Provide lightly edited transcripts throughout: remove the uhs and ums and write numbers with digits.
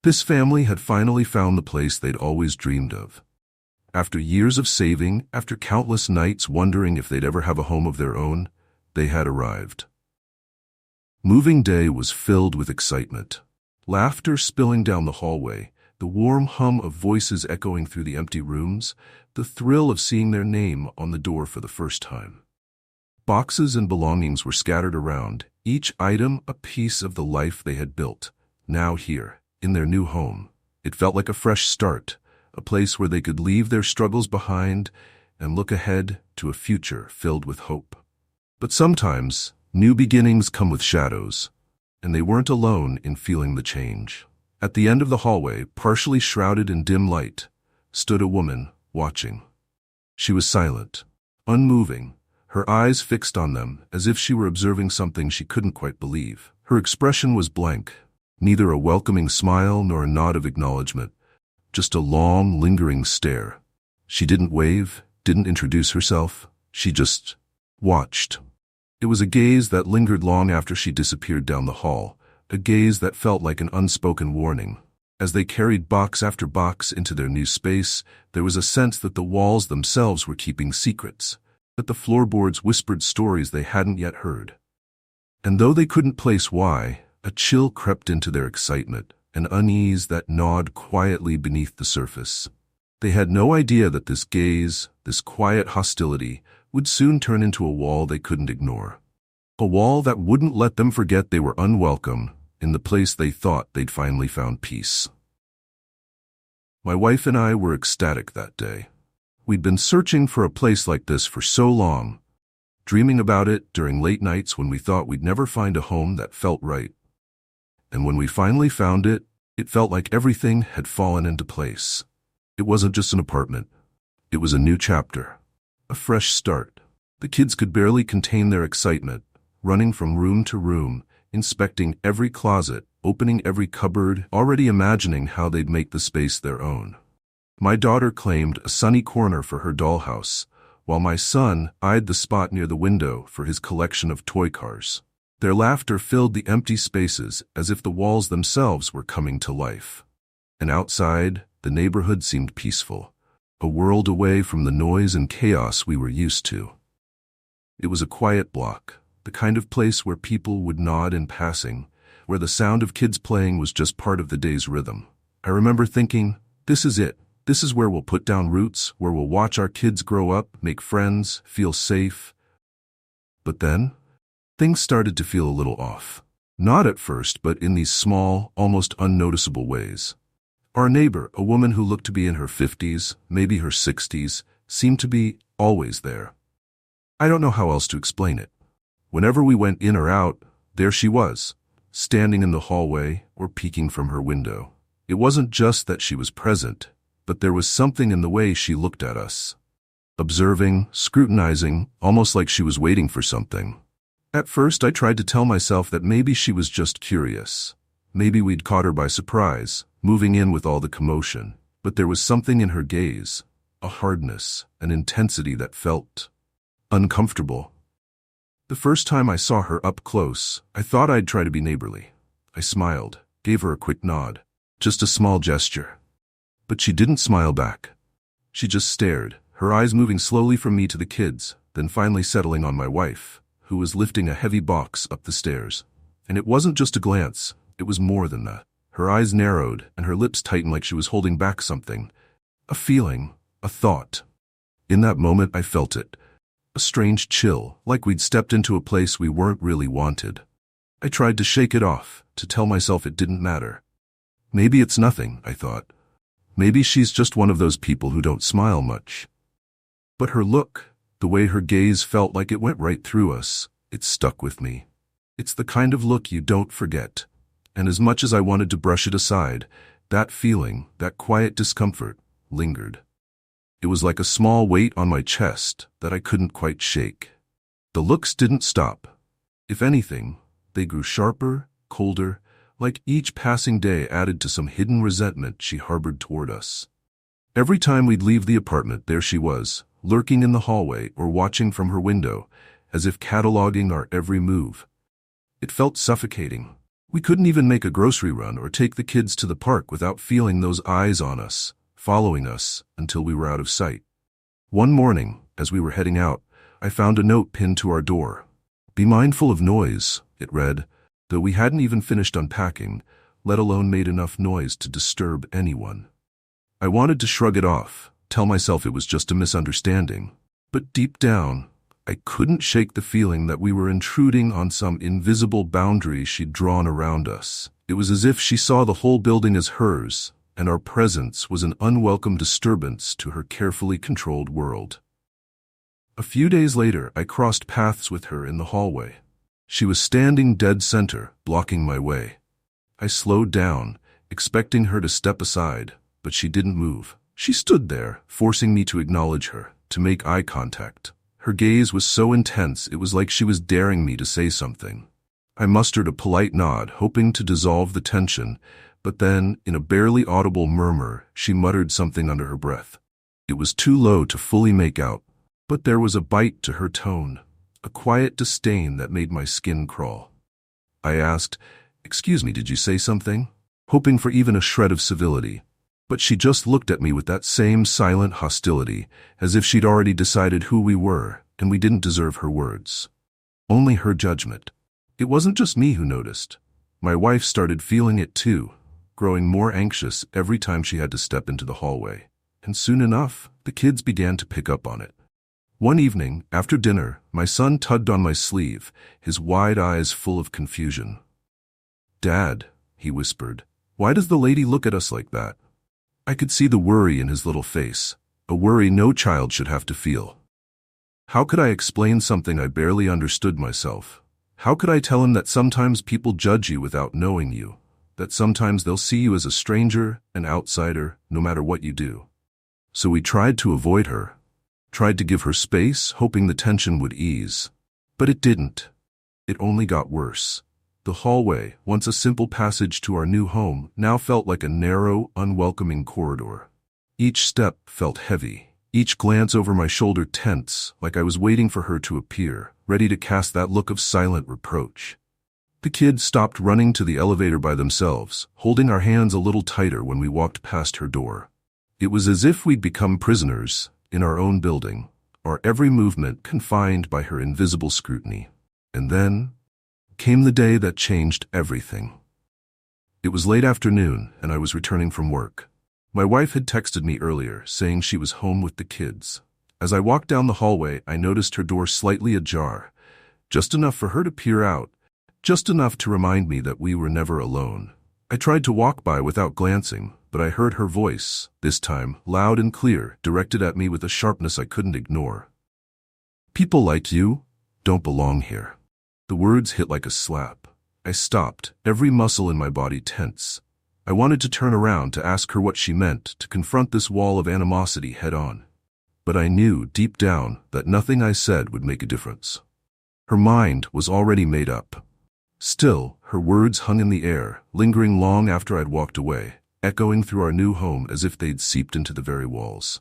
This family had finally found the place they'd always dreamed of. After years of saving, after countless nights wondering if they'd ever have a home of their own, they had arrived. Moving day was filled with excitement. Laughter spilling down the hallway, the warm hum of voices echoing through the empty rooms, the thrill of seeing their name on the door for the first time. Boxes and belongings were scattered around, each item a piece of the life they had built. Now here, in their new home, it felt like a fresh start, a place where they could leave their struggles behind and look ahead to a future filled with hope. But sometimes, new beginnings come with shadows, and they weren't alone in feeling the change. At the end of the hallway, partially shrouded in dim light, stood a woman, watching. She was silent, unmoving, her eyes fixed on them as if she were observing something she couldn't quite believe. Her expression was blank, neither a welcoming smile nor a nod of acknowledgement, just a long, lingering stare. She didn't wave, didn't introduce herself, she just watched. It was a gaze that lingered long after she disappeared down the hall, a gaze that felt like an unspoken warning. As they carried box after box into their new space, there was a sense that the walls themselves were keeping secrets, that the floorboards whispered stories they hadn't yet heard. And though they couldn't place why, a chill crept into their excitement, an unease that gnawed quietly beneath the surface. They had no idea that this gaze, this quiet hostility, would soon turn into a wall they couldn't ignore. A wall that wouldn't let them forget they were unwelcome in the place they thought they'd finally found peace. My wife and I were ecstatic that day. We'd been searching for a place like this for so long, dreaming about it during late nights when we thought we'd never find a home that felt right. And when we finally found it, it felt like everything had fallen into place. It wasn't just an apartment. It was a new chapter, a fresh start. The kids could barely contain their excitement, running from room to room, inspecting every closet, opening every cupboard, already imagining how they'd make the space their own. My daughter claimed a sunny corner for her dollhouse, while my son eyed the spot near the window for his collection of toy cars. Their laughter filled the empty spaces as if the walls themselves were coming to life. And outside, the neighborhood seemed peaceful, a world away from the noise and chaos we were used to. It was a quiet block, the kind of place where people would nod in passing, where the sound of kids playing was just part of the day's rhythm. I remember thinking, this is it. This is where we'll put down roots, where we'll watch our kids grow up, make friends, feel safe. But then, things started to feel a little off. Not at first, but in these small, almost unnoticeable ways. Our neighbor, a woman who looked to be in her 50s, maybe her 60s, seemed to be always there. I don't know how else to explain it. Whenever we went in or out, there she was, standing in the hallway or peeking from her window. It wasn't just that she was present, but there was something in the way she looked at us. Observing, scrutinizing, almost like she was waiting for something. At first I tried to tell myself that maybe she was just curious. Maybe we'd caught her by surprise, moving in with all the commotion. But there was something in her gaze, a hardness, an intensity that felt uncomfortable. The first time I saw her up close, I thought I'd try to be neighborly. I smiled, gave her a quick nod, just a small gesture. But she didn't smile back. She just stared, her eyes moving slowly from me to the kids, then finally settling on my wife, who was lifting a heavy box up the stairs. And it wasn't just a glance, it was more than that. Her eyes narrowed and her lips tightened like she was holding back something. A feeling, a thought. In that moment I felt it. A strange chill, like we'd stepped into a place we weren't really wanted. I tried to shake it off, to tell myself it didn't matter. Maybe it's nothing, I thought. Maybe she's just one of those people who don't smile much. But her look, the way her gaze felt like it went right through us, it stuck with me. It's the kind of look you don't forget. And as much as I wanted to brush it aside, that feeling, that quiet discomfort, lingered. It was like a small weight on my chest that I couldn't quite shake. The looks didn't stop. If anything, they grew sharper, colder, like each passing day added to some hidden resentment she harbored toward us. Every time we'd leave the apartment, there she was, lurking in the hallway or watching from her window, as if cataloging our every move. It felt suffocating, We couldn't even make a grocery run or take the kids to the park without feeling those eyes on us, following us until we were out of sight. One morning, as we were heading out, I found a note pinned to our door. "Be mindful of noise," it read, though we hadn't even finished unpacking, let alone made enough noise to disturb anyone. I wanted to shrug it off, tell myself it was just a misunderstanding, but deep down, I couldn't shake the feeling that we were intruding on some invisible boundary she'd drawn around us. It was as if she saw the whole building as hers, and our presence was an unwelcome disturbance to her carefully controlled world. A few days later, I crossed paths with her in the hallway. She was standing dead center, blocking my way. I slowed down, expecting her to step aside, but she didn't move. She stood there, forcing me to acknowledge her, to make eye contact. Her gaze was so intense it was like she was daring me to say something. I mustered a polite nod, hoping to dissolve the tension, but then, in a barely audible murmur, she muttered something under her breath. It was too low to fully make out, but there was a bite to her tone, a quiet disdain that made my skin crawl. I asked, "Excuse me, did you say something?" hoping for even a shred of civility. But she just looked at me with that same silent hostility, as if she'd already decided who we were, and we didn't deserve her words. Only her judgment. It wasn't just me who noticed. My wife started feeling it too, growing more anxious every time she had to step into the hallway. And soon enough, the kids began to pick up on it. One evening, after dinner, my son tugged on my sleeve, his wide eyes full of confusion. "Dad," he whispered, "why does the lady look at us like that?" I could see the worry in his little face, a worry no child should have to feel. How could I explain something I barely understood myself? How could I tell him that sometimes people judge you without knowing you, that sometimes they'll see you as a stranger, an outsider, no matter what you do? So we tried to avoid her, tried to give her space, hoping the tension would ease. But it didn't. It only got worse. The hallway, once a simple passage to our new home, now felt like a narrow, unwelcoming corridor. Each step felt heavy, each glance over my shoulder tense, like I was waiting for her to appear, ready to cast that look of silent reproach. The kids stopped running to the elevator by themselves, holding our hands a little tighter when we walked past her door. It was as if we'd become prisoners in our own building, our every movement confined by her invisible scrutiny. And then came the day that changed everything. It was late afternoon, and I was returning from work. My wife had texted me earlier, saying she was home with the kids. As I walked down the hallway, I noticed her door slightly ajar, just enough for her to peer out, just enough to remind me that we were never alone. I tried to walk by without glancing, but I heard her voice, this time loud and clear, directed at me with a sharpness I couldn't ignore. "People like you don't belong here." The words hit like a slap. I stopped, every muscle in my body tense. I wanted to turn around to ask her what she meant, to confront this wall of animosity head-on. But I knew, deep down, that nothing I said would make a difference. Her mind was already made up. Still, her words hung in the air, lingering long after I'd walked away, echoing through our new home as if they'd seeped into the very walls.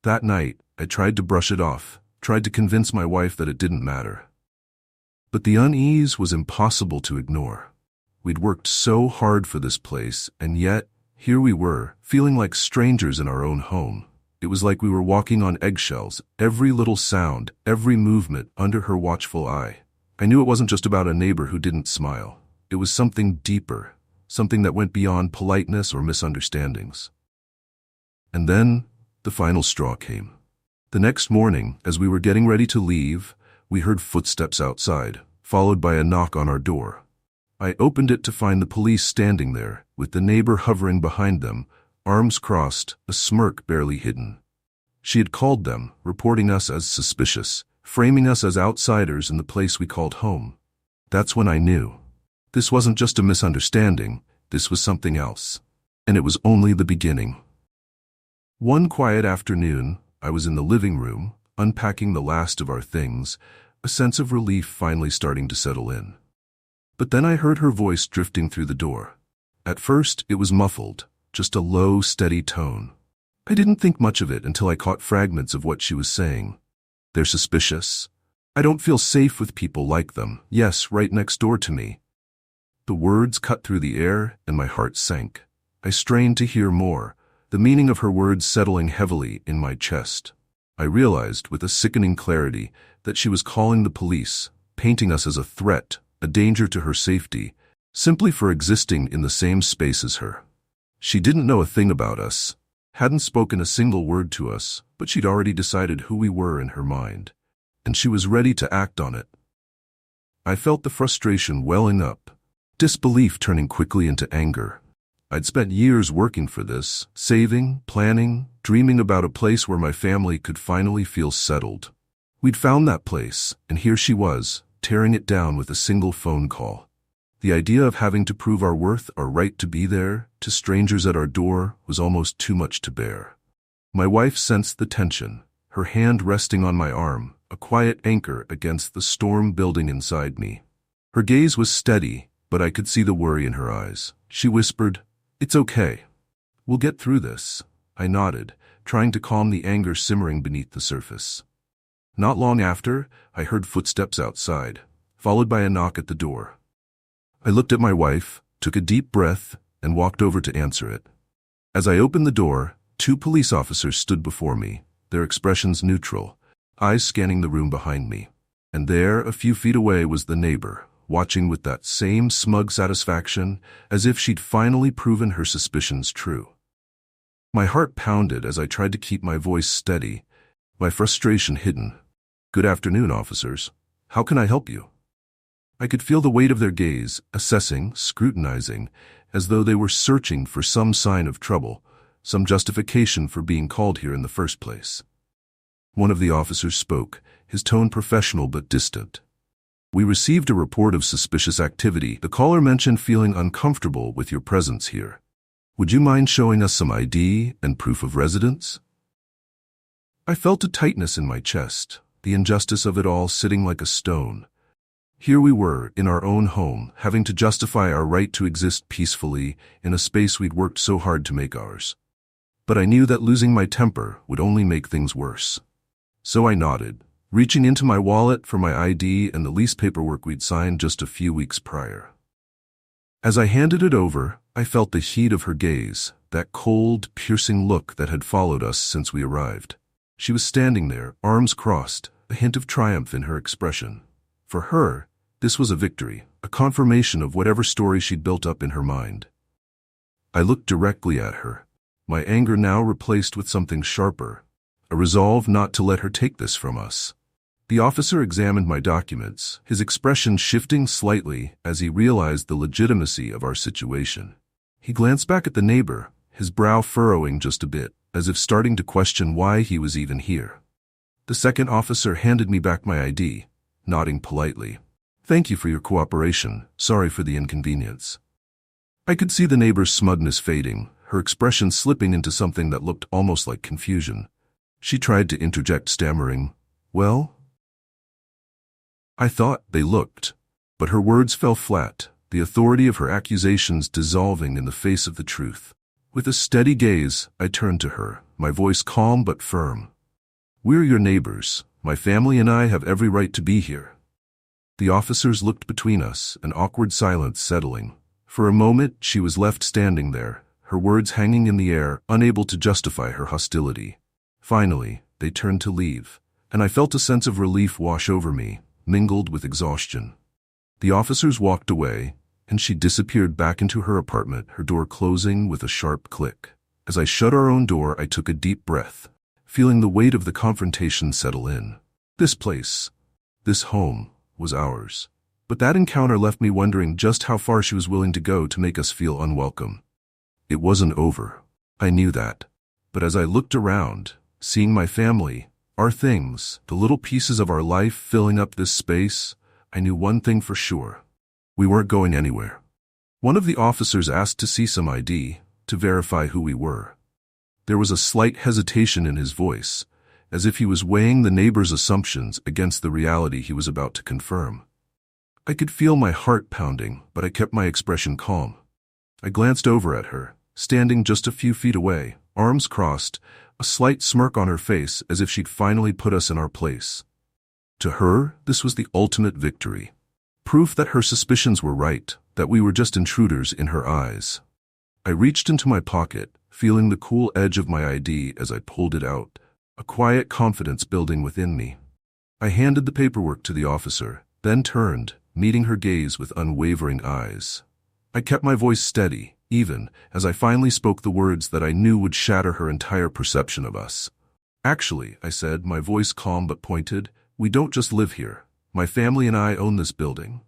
That night, I tried to brush it off, tried to convince my wife that it didn't matter. But the unease was impossible to ignore. We'd worked so hard for this place, and yet, here we were, feeling like strangers in our own home. It was like we were walking on eggshells, every little sound, every movement under her watchful eye. I knew it wasn't just about a neighbor who didn't smile. It was something deeper, something that went beyond politeness or misunderstandings. And then, the final straw came. The next morning, as we were getting ready to leave, we heard footsteps outside, followed by a knock on our door. I opened it to find the police standing there, with the neighbor hovering behind them, arms crossed, a smirk barely hidden. She had called them, reporting us as suspicious, framing us as outsiders in the place we called home. That's when I knew. This wasn't just a misunderstanding, this was something else. And it was only the beginning. One quiet afternoon, I was in the living room, unpacking the last of our things, a sense of relief finally starting to settle in. But then I heard her voice drifting through the door. At first, it was muffled, just a low, steady tone. I didn't think much of it until I caught fragments of what she was saying. "They're suspicious. I don't feel safe with people like them. Yes, right next door to me. The words cut through the air, and my heart sank. I strained to hear more, the meaning of her words settling heavily in my chest. I realized with a sickening clarity that she was calling the police, painting us as a threat, a danger to her safety, simply for existing in the same space as her. She didn't know a thing about us, hadn't spoken a single word to us, but she'd already decided who we were in her mind, and she was ready to act on it. I felt the frustration welling up, disbelief turning quickly into anger. I'd spent years working for this, saving, planning, dreaming about a place where my family could finally feel settled. We'd found that place, and here she was, tearing it down with a single phone call. The idea of having to prove our worth, our right to be there, to strangers at our door, was almost too much to bear. My wife sensed the tension, her hand resting on my arm, a quiet anchor against the storm building inside me. Her gaze was steady, but I could see the worry in her eyes. She whispered, "It's okay. We'll get through this." I nodded, trying to calm the anger simmering beneath the surface. Not long after, I heard footsteps outside, followed by a knock at the door. I looked at my wife, took a deep breath, and walked over to answer it. As I opened the door, 2 police officers stood before me, their expressions neutral, eyes scanning the room behind me. And there, a few feet away, was the neighbor, watching with that same smug satisfaction, as if she'd finally proven her suspicions true. My heart pounded as I tried to keep my voice steady, my frustration hidden. "Good afternoon, officers. How can I help you?" I could feel the weight of their gaze, assessing, scrutinizing, as though they were searching for some sign of trouble, some justification for being called here in the first place. One of the officers spoke, his tone professional but distant. "We received a report of suspicious activity. The caller mentioned feeling uncomfortable with your presence here. Would you mind showing us some ID and proof of residence?" I felt a tightness in my chest, the injustice of it all sitting like a stone. Here we were, in our own home, having to justify our right to exist peacefully in a space we'd worked so hard to make ours. But I knew that losing my temper would only make things worse. So I nodded, reaching into my wallet for my ID and the lease paperwork we'd signed just a few weeks prior. As I handed it over, I felt the heat of her gaze, that cold, piercing look that had followed us since we arrived. She was standing there, arms crossed, a hint of triumph in her expression. For her, this was a victory, a confirmation of whatever story she'd built up in her mind. I looked directly at her, my anger now replaced with something sharper, a resolve not to let her take this from us. The officer examined my documents, his expression shifting slightly as he realized the legitimacy of our situation. He glanced back at the neighbor, his brow furrowing just a bit, as if starting to question why he was even here. The second officer handed me back my ID, nodding politely. "Thank you for your cooperation. Sorry for the inconvenience." I could see the neighbor's smugness fading, her expression slipping into something that looked almost like confusion. She tried to interject, stammering, "Well?" I thought they looked, but her words fell flat, the authority of her accusations dissolving in the face of the truth. With a steady gaze, I turned to her, my voice calm but firm. "We're your neighbors. My family and I have every right to be here." The officers looked between us, an awkward silence settling. For a moment, she was left standing there, her words hanging in the air, unable to justify her hostility. Finally, they turned to leave, and I felt a sense of relief wash over me, mingled with exhaustion. The officers walked away, and she disappeared back into her apartment, her door closing with a sharp click. As I shut our own door, I took a deep breath, feeling the weight of the confrontation settle in. This place, this home, was ours. But that encounter left me wondering just how far she was willing to go to make us feel unwelcome. It wasn't over. I knew that. But as I looked around, seeing my family, our things, the little pieces of our life filling up this space, I knew one thing for sure. We weren't going anywhere. One of the officers asked to see some ID, to verify who we were. There was a slight hesitation in his voice, as if he was weighing the neighbor's assumptions against the reality he was about to confirm. I could feel my heart pounding, but I kept my expression calm. I glanced over at her, standing just a few feet away, arms crossed, a slight smirk on her face as if she'd finally put us in our place. To her, this was the ultimate victory. Proof that her suspicions were right, that we were just intruders in her eyes. I reached into my pocket, feeling the cool edge of my ID as I pulled it out, a quiet confidence building within me. I handed the paperwork to the officer, then turned, meeting her gaze with unwavering eyes. I kept my voice steady, even as I finally spoke the words that I knew would shatter her entire perception of us. Actually, I said, my voice calm but pointed, we don't just live here. My family and I own this building.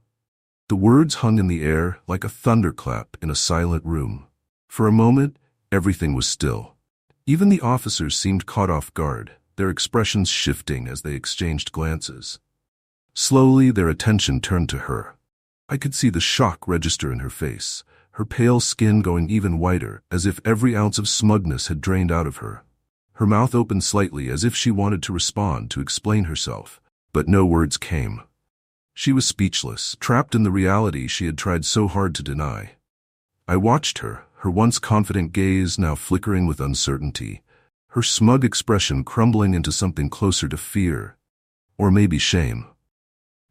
The words hung in the air like a thunderclap in a silent room. For a moment, everything was still. Even the officers seemed caught off guard, their expressions shifting as they exchanged glances. Slowly, their attention turned to her. I could see the shock register in her face, her pale skin going even whiter, as if every ounce of smugness had drained out of her. Her mouth opened slightly as if she wanted to respond, to explain herself, but no words came. She was speechless, trapped in the reality she had tried so hard to deny. I watched her, her once confident gaze now flickering with uncertainty, her smug expression crumbling into something closer to fear, or maybe shame.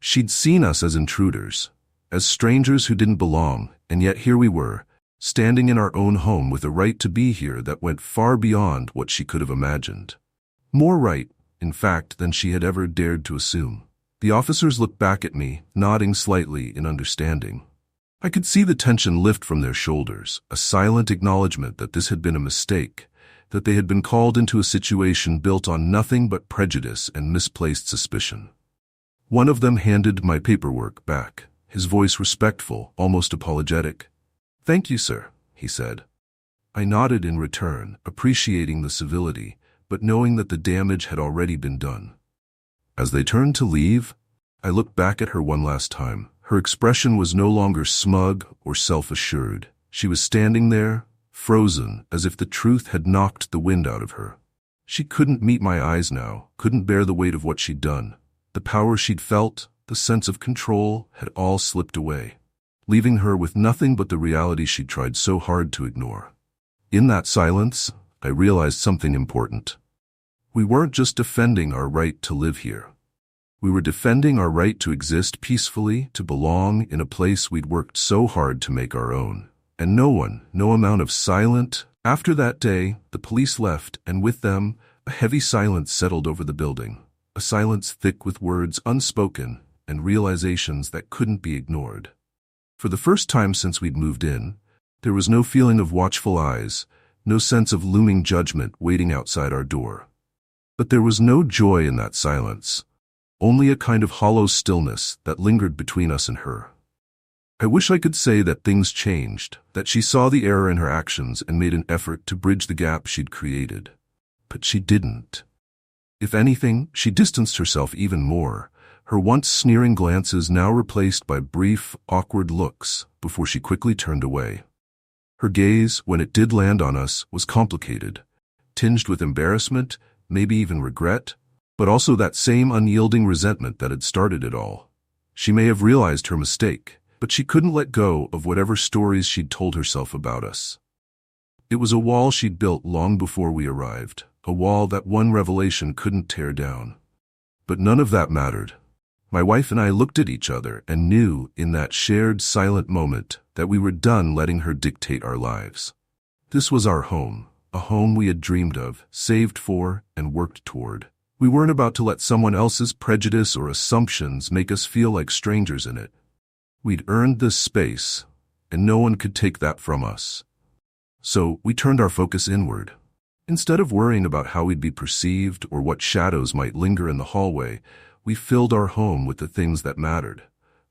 She'd seen us as intruders, as strangers who didn't belong, and yet here we were, standing in our own home with a right to be here that went far beyond what she could have imagined. More right, in fact, than she had ever dared to assume. The officers looked back at me, nodding slightly in understanding. I could see the tension lift from their shoulders, a silent acknowledgement that this had been a mistake, that they had been called into a situation built on nothing but prejudice and misplaced suspicion. One of them handed my paperwork back, his voice respectful, almost apologetic. "Thank you, sir," he said. I nodded in return, appreciating the civility, but knowing that the damage had already been done. As they turned to leave, I looked back at her one last time. Her expression was no longer smug or self-assured. She was standing there, frozen, as if the truth had knocked the wind out of her. She couldn't meet my eyes now, couldn't bear the weight of what she'd done. The power she'd felt, the sense of control, had all slipped away, leaving her with nothing but the reality she'd tried so hard to ignore. In that silence, I realized something important. We weren't just defending our right to live here. We were defending our right to exist peacefully, to belong in a place we'd worked so hard to make our own. And no amount of silence. After that day, the police left, and with them, a heavy silence settled over the building. A silence thick with words unspoken and realizations that couldn't be ignored. For the first time since we'd moved in, there was no feeling of watchful eyes, no sense of looming judgment waiting outside our door. But there was no joy in that silence, only a kind of hollow stillness that lingered between us and her. I wish I could say that things changed, that she saw the error in her actions and made an effort to bridge the gap she'd created. But she didn't. If anything, she distanced herself even more, her once sneering glances now replaced by brief, awkward looks before she quickly turned away. Her gaze, when it did land on us, was complicated, tinged with embarrassment, maybe even regret, but also that same unyielding resentment that had started it all. She may have realized her mistake, but she couldn't let go of whatever stories she'd told herself about us. It was a wall she'd built long before we arrived, a wall that one revelation couldn't tear down. But none of that mattered. My wife and I looked at each other and knew in that shared silent moment that we were done letting her dictate our lives. This was our home, a home we had dreamed of, saved for, and worked toward. We weren't about to let someone else's prejudice or assumptions make us feel like strangers in it. We'd earned this space, and no one could take that from us. So we turned our focus inward. Instead of worrying about how we'd be perceived or what shadows might linger in the hallway, we filled our home with the things that mattered.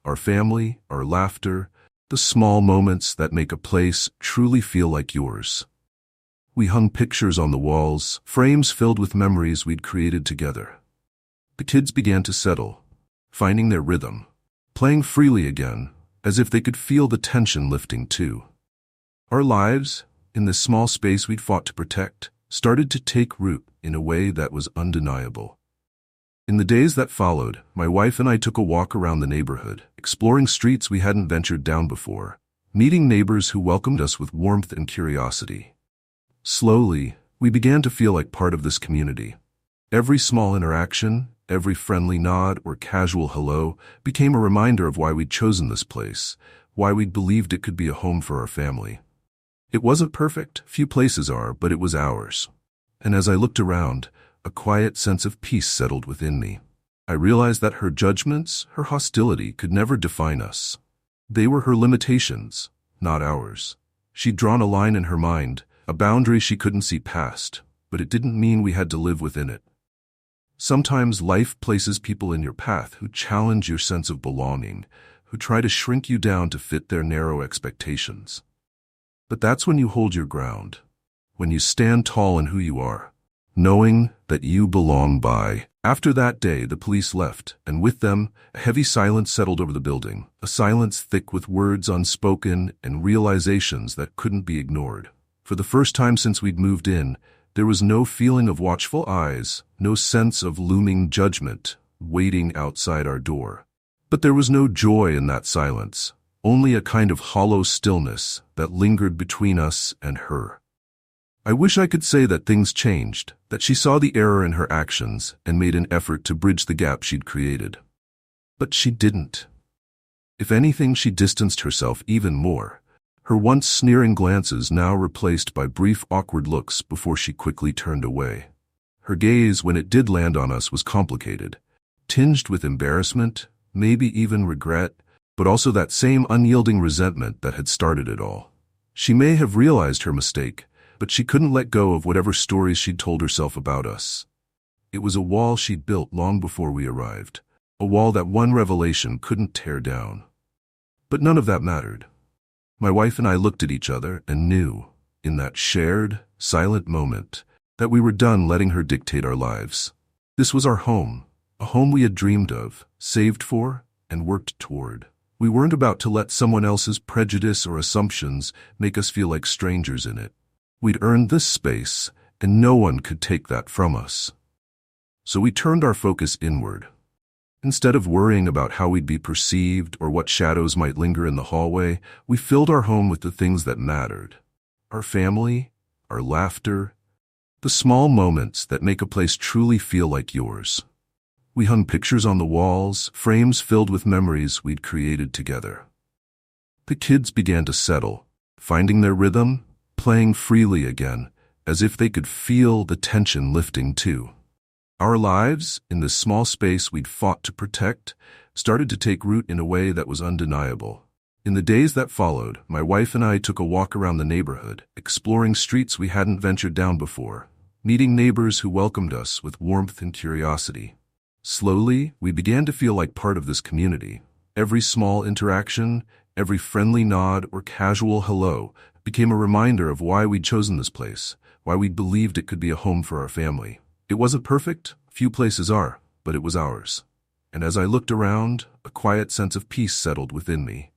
Our family, our laughter, the small moments that make a place truly feel like yours. We hung pictures on the walls, frames filled with memories we'd created together. The kids began to settle, finding their rhythm, playing freely again, as if they could feel the tension lifting too. Our lives, in this small space we'd fought to protect, started to take root in a way that was undeniable. In the days that followed, my wife and I took a walk around the neighborhood, exploring streets we hadn't ventured down before, meeting neighbors who welcomed us with warmth and curiosity. Slowly, we began to feel like part of this community. Every small interaction, every friendly nod or casual hello became a reminder of why we'd chosen this place, why we'd believed it could be a home for our family. It wasn't perfect, few places are, but it was ours. And as I looked around, a quiet sense of peace settled within me. I realized that her judgments, her hostility, could never define us. They were her limitations, not ours. She'd drawn a line in her mind, a boundary she couldn't see past, but it didn't mean we had to live within it. Sometimes life places people in your path who challenge your sense of belonging, who try to shrink you down to fit their narrow expectations. But that's when you hold your ground, when you stand tall in who you are, knowing that you belong by. After that day, the police left, and with them, a heavy silence settled over the building, a silence thick with words unspoken and realizations that couldn't be ignored. For the first time since we'd moved in, there was no feeling of watchful eyes, no sense of looming judgment waiting outside our door. But there was no joy in that silence, only a kind of hollow stillness that lingered between us and her. I wish I could say that things changed, that she saw the error in her actions and made an effort to bridge the gap she'd created. But she didn't. If anything, she distanced herself even more, her once sneering glances now replaced by brief awkward looks before she quickly turned away. Her gaze, when it did land on us, was complicated, tinged with embarrassment, maybe even regret, but also that same unyielding resentment that had started it all. She may have realized her mistake, but she couldn't let go of whatever stories she'd told herself about us. It was a wall she'd built long before we arrived, a wall that one revelation couldn't tear down. But none of that mattered. My wife and I looked at each other and knew, in that shared, silent moment, that we were done letting her dictate our lives. This was our home, a home we had dreamed of, saved for, and worked toward. We weren't about to let someone else's prejudice or assumptions make us feel like strangers in it. We'd earned this space, and no one could take that from us. So we turned our focus inward. Instead of worrying about how we'd be perceived or what shadows might linger in the hallway, we filled our home with the things that mattered. Our family, our laughter, the small moments that make a place truly feel like yours. We hung pictures on the walls, frames filled with memories we'd created together. The kids began to settle, finding their rhythm, playing freely again, as if they could feel the tension lifting too. Our lives, in this small space we'd fought to protect, started to take root in a way that was undeniable. In the days that followed, my wife and I took a walk around the neighborhood, exploring streets we hadn't ventured down before, meeting neighbors who welcomed us with warmth and curiosity. Slowly, we began to feel like part of this community. Every small interaction, every friendly nod or casual hello became a reminder of why we'd chosen this place, why we'd believed it could be a home for our family. It wasn't perfect, few places are, but it was ours. And as I looked around, a quiet sense of peace settled within me.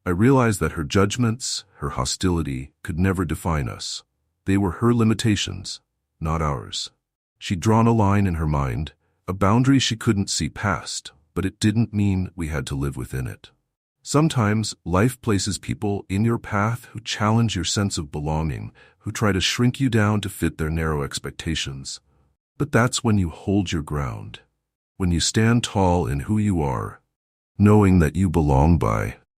I realized that her judgments, her hostility, could never define us. They were her limitations, not ours. She'd drawn a line in her mind, a boundary she couldn't see past, but it didn't mean we had to live within it. Sometimes, life places people in your path who challenge your sense of belonging, who try to shrink you down to fit their narrow expectations. But that's when you hold your ground, when you stand tall in who you are, knowing that you belong by.